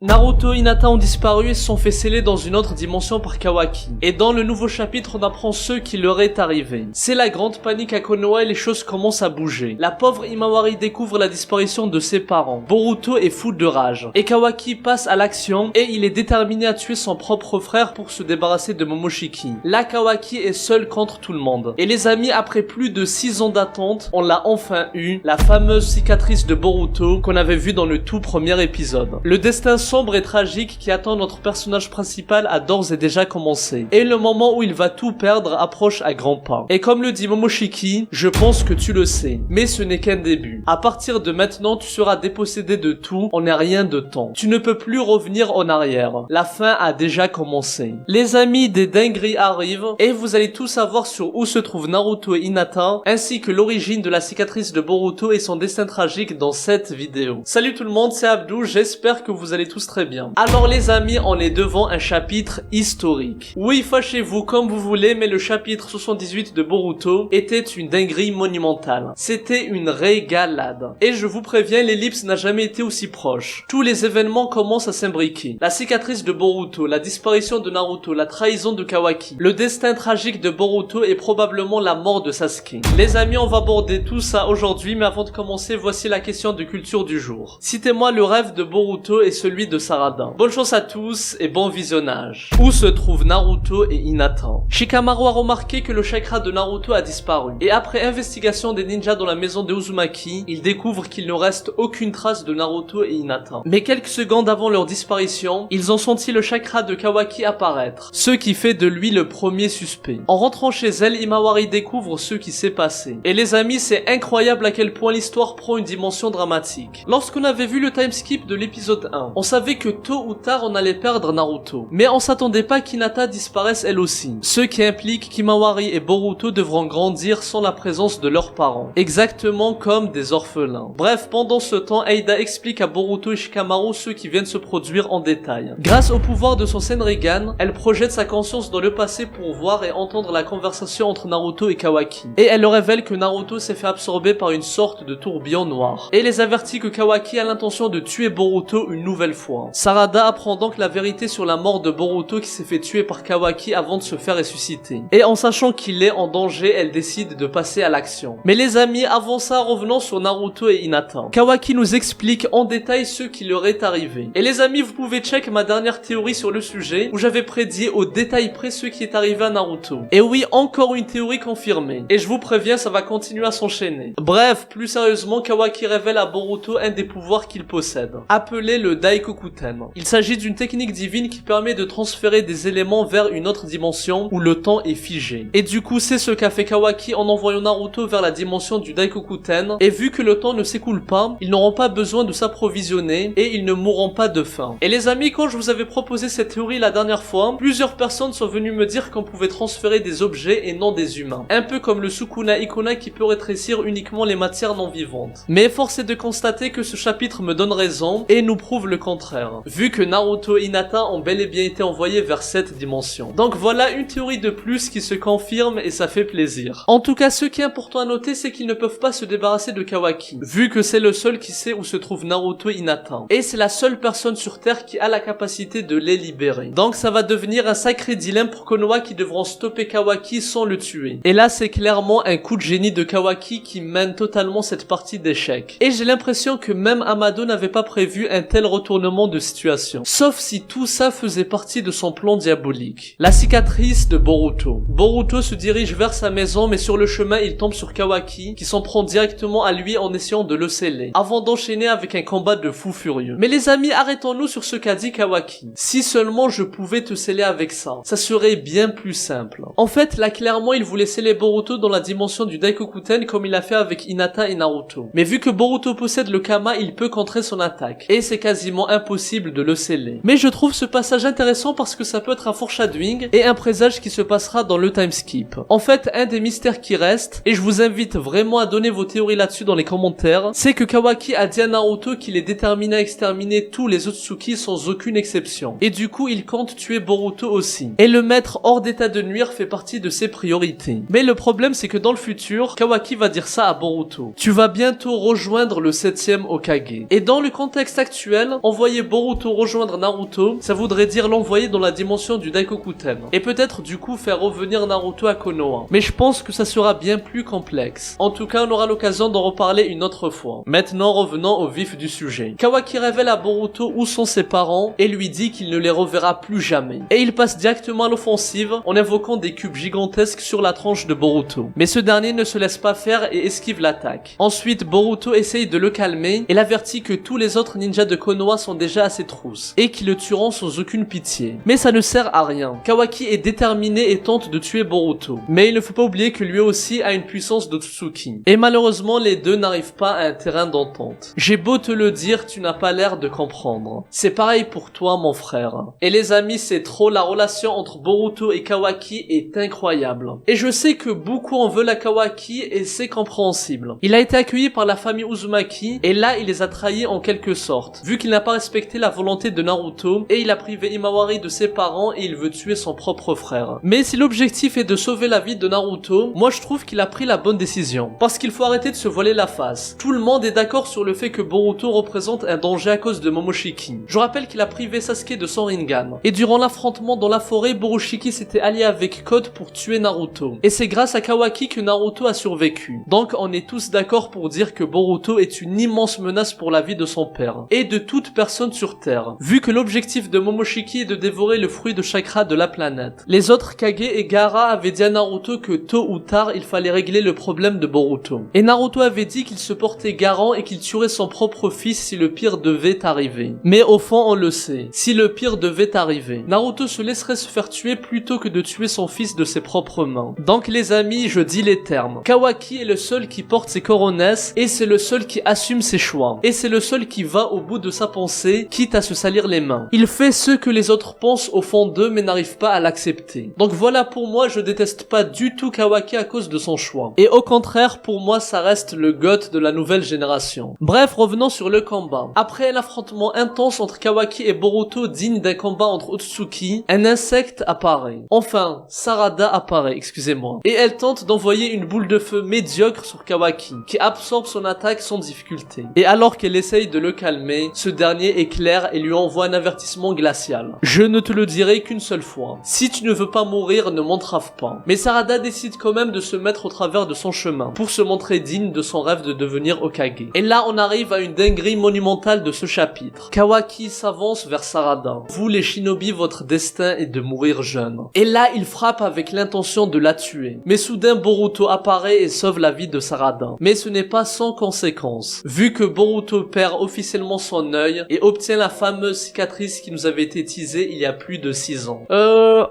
Naruto et Hinata ont disparu et se sont fait sceller dans une autre dimension par Kawaki. Et dans le nouveau chapitre, on apprend ce qui leur est arrivé. C'est la grande panique à Konoha et les choses commencent à bouger. La pauvre Himawari découvre la disparition de ses parents. Boruto est fou de rage. Et Kawaki passe à l'action et il est déterminé à tuer son propre frère pour se débarrasser de Momoshiki. Là, Kawaki est seul contre tout le monde. Et les amis, après plus de 6 ans d'attente, on l'a enfin eu, la fameuse cicatrice de Boruto qu'on avait vue dans le tout premier épisode. Le destin sombre et tragique qui attend notre personnage principal a d'ores et déjà commencé. Et le moment où il va tout perdre approche à grands pas. Et comme le dit Momoshiki, je pense que tu le sais, mais ce n'est qu'un début. À partir de maintenant, tu seras dépossédé de tout en un rien de temps. Tu ne peux plus revenir en arrière. La fin a déjà commencé. Les amis, des dingueries arrivent et vous allez tout savoir sur où se trouvent Naruto et Hinata, ainsi que l'origine de la cicatrice de Boruto et son destin tragique dans cette vidéo. Salut tout le monde, c'est Abdou, j'espère que vous allez tous très bien. Alors les amis, on est devant un chapitre historique. Oui, fâchez-vous comme vous voulez, mais le chapitre 78 de Boruto était une dinguerie monumentale. C'était une régalade. Et je vous préviens, l'ellipse n'a jamais été aussi proche. Tous les événements commencent à s'imbriquer. La cicatrice de Boruto, la disparition de Naruto, la trahison de Kawaki, le destin tragique de Boruto et probablement la mort de Sasuke. Les amis, on va aborder tout ça aujourd'hui, mais avant de commencer, voici la question de culture du jour. Citez-moi le rêve de Boruto et celui de Sarada. Bonne chance à tous et bon visionnage. Où se trouvent Naruto et Hinata? Shikamaru a remarqué que le chakra de Naruto a disparu. Et après investigation des ninjas dans la maison de Uzumaki, il découvre qu'il ne reste aucune trace de Naruto et Hinata. Mais quelques secondes avant leur disparition, ils ont senti le chakra de Kawaki apparaître, ce qui fait de lui le premier suspect. En rentrant chez elle, Himawari découvre ce qui s'est passé. Et les amis, c'est incroyable à quel point l'histoire prend une dimension dramatique. Lorsqu'on avait vu le timeskip de l'épisode 1, on savait que tôt ou tard on allait perdre Naruto. Mais on s'attendait pas qu'Hinata disparaisse elle aussi. Ce qui implique qu'Himawari et Boruto devront grandir sans la présence de leurs parents. Exactement comme des orphelins. Bref, pendant ce temps, Eida explique à Boruto et Shikamaru ce qui vient de se produire en détail. Grâce au pouvoir de son Senringan, elle projette sa conscience dans le passé pour voir et entendre la conversation entre Naruto et Kawaki. Et elle leur révèle que Naruto s'est fait absorber par une sorte de tourbillon noir. Et les avertit que Kawaki a l'intention de tuer Boruto une nouvelle fois. Sarada apprend donc la vérité sur la mort de Boruto qui s'est fait tuer par Kawaki avant de se faire ressusciter. Et en sachant qu'il est en danger, elle décide de passer à l'action. Mais les amis, avant ça, revenons sur Naruto et Hinata. Kawaki nous explique en détail ce qui leur est arrivé. Et les amis, vous pouvez check ma dernière théorie sur le sujet, où j'avais prédit au détail près ce qui est arrivé à Naruto. Et oui, encore une théorie confirmée. Et je vous préviens, ça va continuer à s'enchaîner. Bref, plus sérieusement, Kawaki révèle à Boruto un des pouvoirs qu'il possède, appelé le Daikokuten. Il s'agit d'une technique divine qui permet de transférer des éléments vers une autre dimension où le temps est figé. Et du coup, c'est ce qu'a fait Kawaki en envoyant Naruto vers la dimension du Daikokuten, et vu que le temps ne s'écoule pas, ils n'auront pas besoin de s'approvisionner et ils ne mourront pas de faim. Et les amis, quand je vous avais proposé cette théorie la dernière fois, plusieurs personnes sont venues me dire qu'on pouvait transférer des objets et non des humains. Un peu comme le Sukuna Ikona qui peut rétrécir uniquement les matières non vivantes. Mais force est de constater que ce chapitre me donne raison et nous prouve le contraire, vu que Naruto et Hinata ont bel et bien été envoyés vers cette dimension. Donc voilà une théorie de plus qui se confirme et ça fait plaisir. En tout cas, ce qui est important à noter, c'est qu'ils ne peuvent pas se débarrasser de Kawaki, vu que c'est le seul qui sait où se trouve Naruto et Hinata. Et c'est la seule personne sur Terre qui a la capacité de les libérer. Donc ça va devenir un sacré dilemme pour Konoha qui devront stopper Kawaki sans le tuer. Et là, c'est clairement un coup de génie de Kawaki qui mène totalement cette partie d'échec. Et j'ai l'impression que même Amado n'avait pas prévu un tel retournement de situation. Sauf si tout ça faisait partie de son plan diabolique. La cicatrice de Boruto. Boruto se dirige vers sa maison, mais sur le chemin, il tombe sur Kawaki, qui s'en prend directement à lui en essayant de le sceller, avant d'enchaîner avec un combat de fou furieux. Mais les amis, arrêtons-nous sur ce qu'a dit Kawaki. Si seulement je pouvais te sceller avec ça serait bien plus simple. En fait, là, clairement, il voulait sceller Boruto dans la dimension du Daikokuten comme il a fait avec Hinata et Naruto. Mais vu que Boruto possède le Kama, il peut contrer son attaque. Et c'est quasiment impossible de le sceller. Mais je trouve ce passage intéressant parce que ça peut être un foreshadowing et un présage qui se passera dans le timeskip. En fait, un des mystères qui reste, et je vous invite vraiment à donner vos théories là-dessus dans les commentaires, c'est que Kawaki a dit à Naruto qu'il est déterminé à exterminer tous les Otsutsuki sans aucune exception. Et du coup, il compte tuer Boruto aussi. Et le mettre hors d'état de nuire fait partie de ses priorités. Mais le problème, c'est que dans le futur, Kawaki va dire ça à Boruto. Tu vas bientôt rejoindre le 7e Hokage. Et dans le contexte actuel, on voit envoyer Boruto rejoindre Naruto, ça voudrait dire l'envoyer dans la dimension du Daikokuten. Et peut-être du coup faire revenir Naruto à Konoha. Mais je pense que ça sera bien plus complexe. En tout cas, on aura l'occasion d'en reparler une autre fois. Maintenant, revenons au vif du sujet. Kawaki révèle à Boruto où sont ses parents et lui dit qu'il ne les reverra plus jamais. Et il passe directement à l'offensive en invoquant des cubes gigantesques sur la tranche de Boruto. Mais ce dernier ne se laisse pas faire et esquive l'attaque. Ensuite, Boruto essaye de le calmer et l'avertit que tous les autres ninjas de Konoha sont déjà à ses trousses et qu'ils le tueront sans aucune pitié. Mais ça ne sert à rien. Kawaki est déterminé et tente de tuer Boruto. Mais il ne faut pas oublier que lui aussi a une puissance d'Otsutsuki. Et malheureusement, les deux n'arrivent pas à un terrain d'entente. J'ai beau te le dire, tu n'as pas l'air de comprendre. C'est pareil pour toi, mon frère. Et les amis, c'est trop, la relation entre Boruto et Kawaki est incroyable. Et je sais que beaucoup en veulent à Kawaki et c'est compréhensible. Il a été accueilli par la famille Uzumaki et là, il les a trahis en quelque sorte, vu qu'il n'a pas respecté la volonté de Naruto et il a privé Himawari de ses parents et il veut tuer son propre frère. Mais si l'objectif est de sauver la vie de Naruto, moi je trouve qu'il a pris la bonne décision. Parce qu'il faut arrêter de se voiler la face. Tout le monde est d'accord sur le fait que Boruto représente un danger à cause de Momoshiki. Je rappelle qu'il a privé Sasuke de son Rinnegan. Et durant l'affrontement dans la forêt, Borushiki s'était allié avec Code pour tuer Naruto. Et c'est grâce à Kawaki que Naruto a survécu. Donc on est tous d'accord pour dire que Boruto est une immense menace pour la vie de son père. Et de toute personne sur Terre. Vu que l'objectif de Momoshiki est de dévorer le fruit de chakra de la planète. Les autres Kage et Gaara avaient dit à Naruto que tôt ou tard il fallait régler le problème de Boruto. Et Naruto avait dit qu'il se portait garant et qu'il tuerait son propre fils si le pire devait arriver. Mais au fond on le sait, si le pire devait arriver, Naruto se laisserait se faire tuer plutôt que de tuer son fils de ses propres mains. Donc les amis, je dis les termes. Kawaki est le seul qui porte ses coronesses et c'est le seul qui assume ses choix. Et c'est le seul qui va au bout de sa pensée, quitte à se salir les mains. Il fait ce que les autres pensent au fond d'eux mais n'arrivent pas à l'accepter. Donc voilà, pour moi, je déteste pas du tout Kawaki à cause de son choix. Et au contraire, pour moi, ça reste le GOAT de la nouvelle génération. Bref, revenons sur le combat. Après un affrontement intense entre Kawaki et Boruto digne d'un combat entre Otsutsuki, un insecte apparaît. Enfin, Sarada apparaît, excusez-moi. Et elle tente d'envoyer une boule de feu médiocre sur Kawaki, qui absorbe son attaque sans difficulté. Et alors qu'elle essaye de le calmer, ce dernier éclaire et lui envoie un avertissement glacial. Je ne te le dirai qu'une seule fois. Si tu ne veux pas mourir, ne m'entrave pas. Mais Sarada décide quand même de se mettre au travers de son chemin, pour se montrer digne de son rêve de devenir Hokage. Et là, on arrive à une dinguerie monumentale de ce chapitre. Kawaki s'avance vers Sarada. Vous les shinobi, votre destin est de mourir jeune. Et là, il frappe avec l'intention de la tuer. Mais soudain, Boruto apparaît et sauve la vie de Sarada. Mais ce n'est pas sans conséquence, vu que Boruto perd officiellement son œil et obtient la fameuse cicatrice qui nous avait été teasée il y a plus de 6 ans.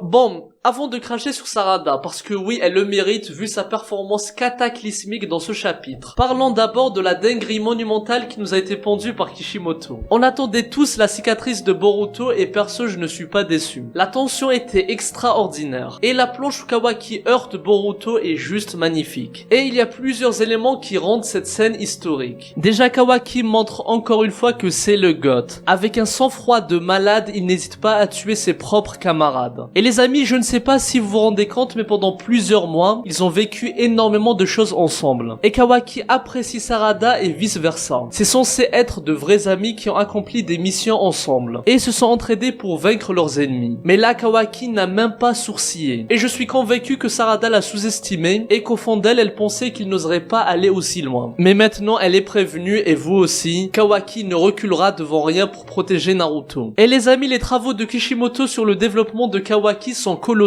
Bon... Avant de cracher sur Sarada, parce que oui, elle le mérite vu sa performance cataclysmique dans ce chapitre. Parlons d'abord de la dinguerie monumentale qui nous a été pondue par Kishimoto. On attendait tous la cicatrice de Boruto et perso je ne suis pas déçu. La tension était extraordinaire. Et la planche où Kawaki heurte Boruto est juste magnifique. Et il y a plusieurs éléments qui rendent cette scène historique. Déjà Kawaki montre encore une fois que c'est le GOAT. Avec un sang-froid de malade, il n'hésite pas à tuer ses propres camarades. Et les amis, je ne sais pas si vous vous rendez compte, mais pendant plusieurs mois, ils ont vécu énormément de choses ensemble. Et Kawaki apprécie Sarada et vice versa. C'est censé être de vrais amis qui ont accompli des missions ensemble. Et se sont entraidés pour vaincre leurs ennemis. Mais là, Kawaki n'a même pas sourcillé. Et je suis convaincu que Sarada l'a sous-estimé et qu'au fond d'elle, elle pensait qu'il n'oserait pas aller aussi loin. Mais maintenant, elle est prévenue et vous aussi, Kawaki ne reculera devant rien pour protéger Naruto. Et les amis, les travaux de Kishimoto sur le développement de Kawaki sont colossaux.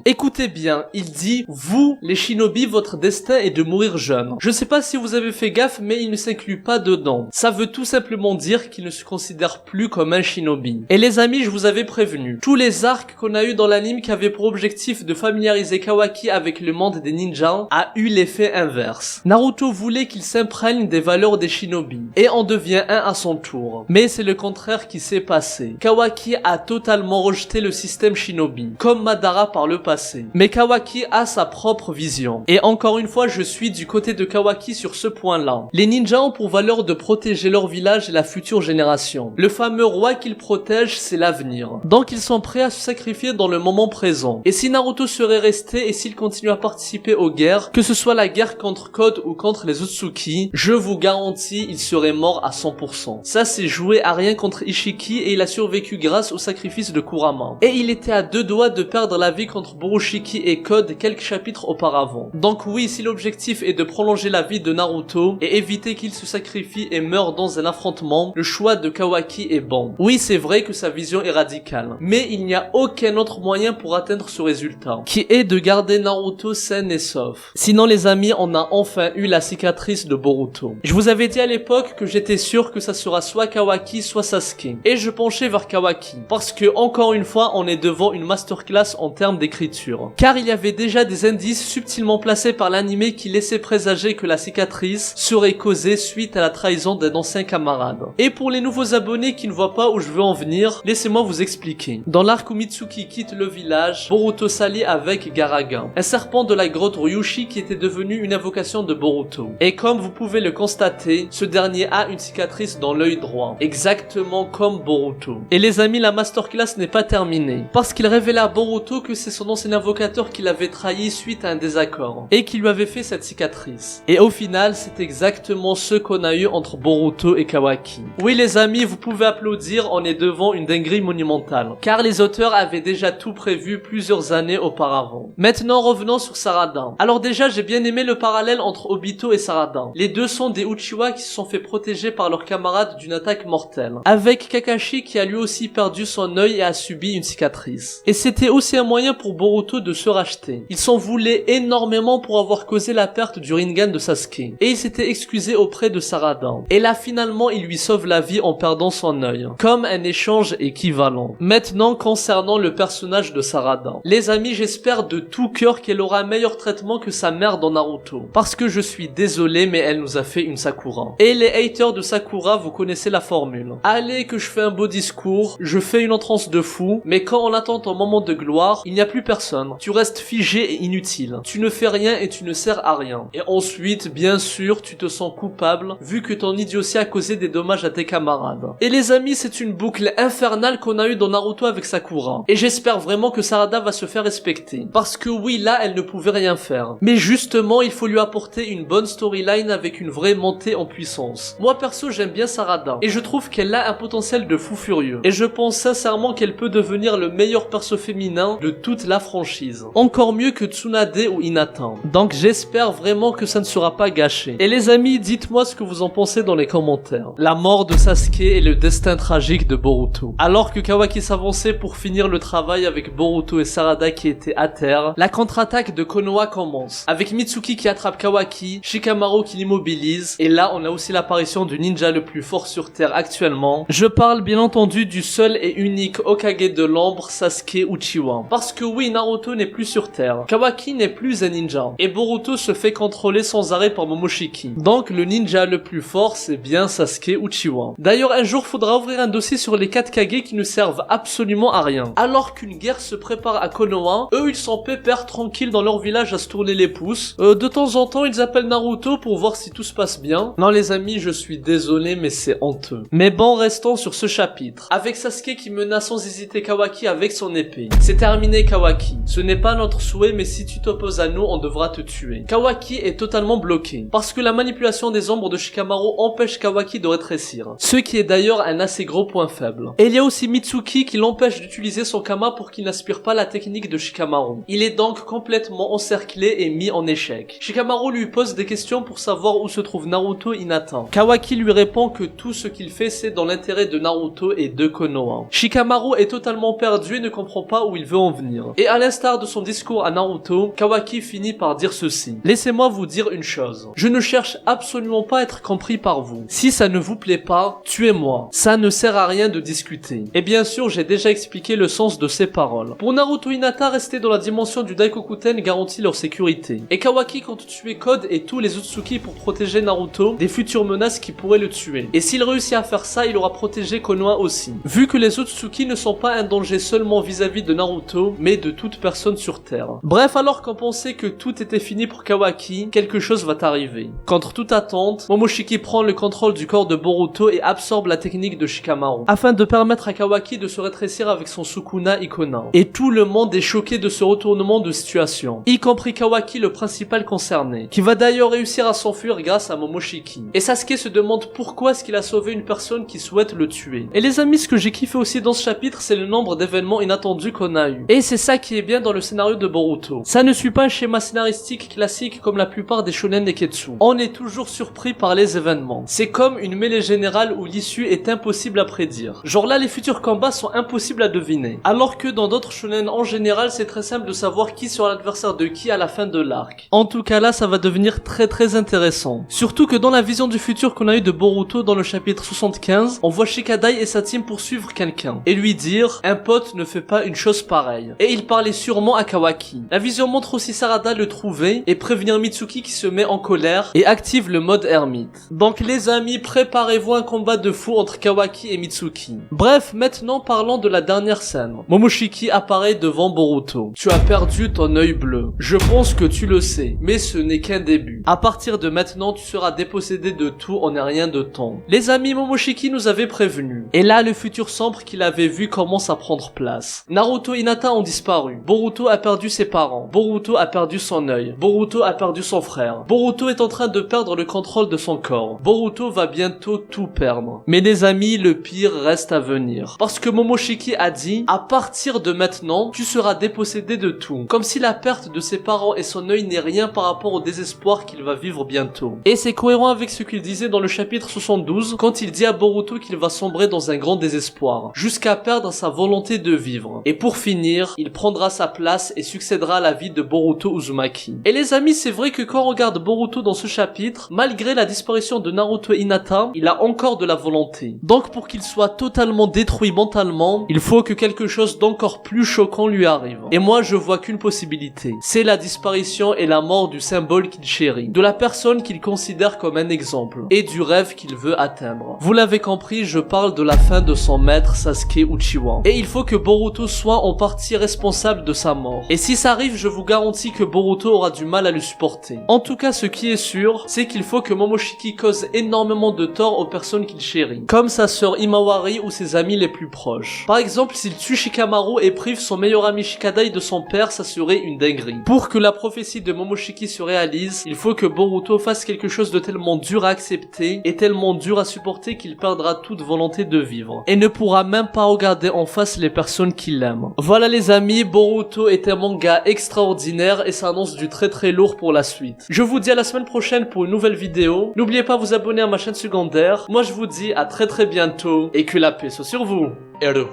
Écoutez bien, il dit « Vous, les shinobi, votre destin est de mourir jeune ». Je sais pas si vous avez fait gaffe, mais il ne s'inclut pas dedans. Ça veut tout simplement dire qu'il ne se considère plus comme un shinobi. Et les amis, je vous avais prévenu. Tous les arcs qu'on a eu dans l'anime qui avaient pour objectif de familiariser Kawaki avec le monde des ninjas a eu l'effet inverse. Naruto voulait qu'il s'imprègne des valeurs des shinobi et en devient un à son tour. Mais c'est le contraire qui s'est passé. Kawaki a totalement rejeté le système shinobi, comme Madara pas par le passé. Mais Kawaki a sa propre vision. Et encore une fois, je suis du côté de Kawaki sur ce point-là. Les ninjas ont pour valeur de protéger leur village et la future génération. Le fameux roi qu'ils protègent, c'est l'avenir. Donc ils sont prêts à se sacrifier dans le moment présent. Et si Naruto serait resté et s'il continue à participer aux guerres, que ce soit la guerre contre Code ou contre les Otsutsuki, je vous garantis, il serait mort à 100%. Ça c'est joué à rien contre Ishiki et il a survécu grâce au sacrifice de Kurama. Et il était à 2 doigts de perdre la vie contre Borushiki et Code quelques chapitres auparavant. Donc oui, si l'objectif est de prolonger la vie de Naruto et éviter qu'il se sacrifie et meure dans un affrontement, le choix de Kawaki est bon. Oui, c'est vrai que sa vision est radicale, mais il n'y a aucun autre moyen pour atteindre ce résultat, qui est de garder Naruto sain et sauf. Sinon les amis, on a enfin eu la cicatrice de Boruto. Je vous avais dit à l'époque que j'étais sûr que ça sera soit Kawaki soit Sasuke, et je penchais vers Kawaki, parce que encore une fois on est devant une masterclass en termes d'écriture. Car il y avait déjà des indices subtilement placés par l'anime qui laissaient présager que la cicatrice serait causée suite à la trahison d'un ancien camarade. Et pour les nouveaux abonnés qui ne voient pas où je veux en venir, laissez-moi vous expliquer. Dans l'arc où Mitsuki quitte le village, Boruto s'allie avec Garaga, un serpent de la grotte Ryushi qui était devenu une invocation de Boruto. Et comme vous pouvez le constater, ce dernier a une cicatrice dans l'œil droit, exactement comme Boruto. Et les amis, la masterclass n'est pas terminée, parce qu'il révèle à Boruto que c'est son ancien invocateur qui l'avait trahi suite à un désaccord, et qui lui avait fait cette cicatrice. Et au final, c'est exactement ce qu'on a eu entre Boruto et Kawaki. Oui les amis, vous pouvez applaudir, on est devant une dinguerie monumentale, car les auteurs avaient déjà tout prévu plusieurs années auparavant. Maintenant revenons sur Sarada. Alors déjà j'ai bien aimé le parallèle entre Obito et Sarada. Les deux sont des Uchiwa qui se sont fait protéger par leurs camarades d'une attaque mortelle, avec Kakashi qui a lui aussi perdu son œil et a subi une cicatrice. Et c'était aussi un moyen pour Boruto de se racheter. Il s'en voulait énormément pour avoir causé la perte du Rinnegan de Sasuke, et il s'était excusé auprès de Sarada. Et là finalement il lui sauve la vie en perdant son œil, comme un échange équivalent. Maintenant concernant le personnage de Sarada. Les amis, j'espère de tout cœur qu'elle aura un meilleur traitement que sa mère dans Naruto, parce que je suis désolé mais elle nous a fait une Sakura. Et les haters de Sakura, vous connaissez la formule. Allez que je fais un beau discours, je fais une entrance de fou, mais quand on attend ton moment de gloire, il n'y a plus personne. Tu restes figé et inutile. Tu ne fais rien et tu ne sers à rien. Et ensuite, bien sûr, tu te sens coupable, vu que ton idiotie a causé des dommages à tes camarades. Et les amis, c'est une boucle infernale qu'on a eue dans Naruto avec Sakura. Et j'espère vraiment que Sarada va se faire respecter. Parce que oui, là, elle ne pouvait rien faire. Mais justement, il faut lui apporter une bonne storyline avec une vraie montée en puissance. Moi, perso, j'aime bien Sarada. Et je trouve qu'elle a un potentiel de fou furieux. Et je pense sincèrement qu'elle peut devenir le meilleur perso féminin de toute la franchise. Encore mieux que Tsunade ou Hinata. Donc j'espère vraiment que ça ne sera pas gâché. Et les amis, dites-moi ce que vous en pensez dans les commentaires. La mort de Sasuke et le destin tragique de Boruto. Alors que Kawaki s'avançait pour finir le travail avec Boruto et Sarada qui étaient à terre, la contre-attaque de Konoha commence. Avec Mitsuki qui attrape Kawaki, Shikamaru qui l'immobilise, et là on a aussi l'apparition du ninja le plus fort sur terre actuellement. Je parle bien entendu du seul et unique Hokage de l'ombre, Sasuke Uchiwa. Parce que oui, Naruto n'est plus sur terre. Kawaki n'est plus un ninja. Et Boruto se fait contrôler sans arrêt par Momoshiki. Donc le ninja le plus fort, c'est bien Sasuke Uchiwa. D'ailleurs, un jour, faudra ouvrir un dossier sur les 4 Kage qui ne servent absolument à rien. Alors qu'une guerre se prépare à Konoha, eux ils sont pépères tranquilles dans leur village à se tourner les pouces. De temps en temps, ils appellent Naruto pour voir si tout se passe bien. Non les amis, je suis désolé mais c'est honteux. Mais bon, restons sur ce chapitre. Avec Sasuke qui menace sans hésiter Kawaki avec son épée. C'est terminé Kawaki. Ce n'est pas notre souhait mais si tu t'opposes à nous, on devra te tuer. Kawaki est totalement bloqué. Parce que la manipulation des ombres de Shikamaru empêche Kawaki de rétrécir. Ce qui est d'ailleurs un assez gros point faible. Et il y a aussi Mitsuki qui l'empêche d'utiliser son Kama pour qu'il n'aspire pas la technique de Shikamaru. Il est donc complètement encerclé et mis en échec. Shikamaru lui pose des questions pour savoir où se trouve Naruto et Hinata. Kawaki lui répond que tout ce qu'il fait c'est dans l'intérêt de Naruto et de Konoha. Shikamaru est totalement perdu et ne comprend pas où il veut en venir. Et à l'instar de son discours à Naruto, Kawaki finit par dire ceci. Laissez-moi vous dire une chose. Je ne cherche absolument pas à être compris par vous. Si ça ne vous plaît pas, tuez-moi. Ça ne sert à rien de discuter. Et bien sûr, j'ai déjà expliqué le sens de ces paroles. Pour Naruto et Hinata, rester dans la dimension du Daikokuten garantit leur sécurité. Et Kawaki compte tuer Code et tous les Otsutsuki pour protéger Naruto des futures menaces qui pourraient le tuer. Et s'il réussit à faire ça, il aura protégé Konoha aussi. Vu que les Otsutsuki ne sont pas un danger seulement vis-à-vis de Naruto, mais de toute personne sur Terre. Bref, alors qu'on pensait que tout était fini pour Kawaki, quelque chose va arriver. Contre toute attente, Momoshiki prend le contrôle du corps de Boruto et absorbe la technique de Shikamaru, afin de permettre à Kawaki de se rétrécir avec son Sukuna Ikona. Et tout le monde est choqué de ce retournement de situation, y compris Kawaki, le principal concerné, qui va d'ailleurs réussir à s'enfuir grâce à Momoshiki. Et Sasuke se demande pourquoi est-ce qu'il a sauvé une personne qui souhaite le tuer. Et les amis, ce que j'ai kiffé aussi dans ce chapitre, c'est le nombre d'événements inattendus qu'on a eu. Et c'est ça qui est bien dans le scénario de Boruto. Ça ne suit pas un schéma scénaristique classique comme la plupart des shonen neketsu. On est toujours surpris par les événements. C'est comme une mêlée générale où l'issue est impossible à prédire. Genre là, les futurs combats sont impossibles à deviner. Alors que dans d'autres shonen en général, c'est très simple de savoir qui sera l'adversaire de qui à la fin de l'arc. En tout cas là, ça va devenir très intéressant. Surtout que dans la vision du futur qu'on a eu de Boruto dans le chapitre 75, on voit Shikadai et sa team poursuivre quelqu'un et lui dire « Un pote ne fait pas une chose pareille ». Et il parlait sûrement à Kawaki. La vision montre aussi Sarada le trouver et prévenir Mitsuki qui se met en colère et active le mode ermite. Donc les amis, préparez-vous un combat de fou entre Kawaki et Mitsuki. Bref, maintenant parlons de la dernière scène. Momoshiki apparaît devant Boruto. Tu as perdu ton œil bleu. Je pense que tu le sais, mais ce n'est qu'un début. À partir de maintenant, tu seras dépossédé de tout en un rien de temps. Les amis, Momoshiki nous avait prévenus. Et là, le futur sombre qu'il avait vu commence à prendre place. Naruto et Hinata ont disparu. Boruto a perdu ses parents. Boruto a perdu son œil. Boruto a perdu son frère. Boruto est en train de perdre le contrôle de son corps. Boruto va bientôt tout perdre. Mais les amis, le pire reste à venir. Parce que Momoshiki a dit, à partir de maintenant, tu seras dépossédé de tout. Comme si la perte de ses parents et son œil n'est rien par rapport au désespoir qu'il va vivre bientôt. Et c'est cohérent avec ce qu'il disait dans le chapitre 72, quand il dit à Boruto qu'il va sombrer dans un grand désespoir, jusqu'à perdre sa volonté de vivre. Et pour finir, il prendra sa place et succédera à la vie de Boruto Uzumaki. Et les amis, c'est vrai que quand on regarde Boruto dans ce chapitre, malgré la disparition de Naruto et Hinata, il a encore de la volonté. Donc pour qu'il soit totalement détruit mentalement, il faut que quelque chose d'encore plus choquant lui arrive. Et moi, je vois qu'une possibilité. C'est la disparition et la mort du symbole qu'il chérit, de la personne qu'il considère comme un exemple, et du rêve qu'il veut atteindre. Vous l'avez compris, je parle de la fin de son maître Sasuke Uchiwa. Et il faut que Boruto soit en partie responsable de sa mort. Et si ça arrive, je vous garantis que Boruto aura du mal à le supporter. En tout cas, ce qui est sûr, c'est qu'il faut que Momoshiki cause énormément de tort aux personnes qu'il chérit, comme sa sœur Himawari ou ses amis les plus proches. Par exemple, s'il tue Shikamaru et prive son meilleur ami Shikadai de son père, ça serait une dinguerie. Pour que la prophétie de Momoshiki se réalise, il faut que Boruto fasse quelque chose de tellement dur à accepter et tellement dur à supporter qu'il perdra toute volonté de vivre et ne pourra même pas regarder en face les personnes qu'il aime. Voilà les amis, Boruto est un manga extraordinaire et ça annonce du très lourd pour la suite. Je vous dis à la semaine prochaine pour une nouvelle vidéo. N'oubliez pas de vous abonner à ma chaîne secondaire. Moi je vous dis à très bientôt et que la paix soit sur vous. Ero,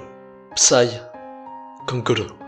Psy, Konkuru.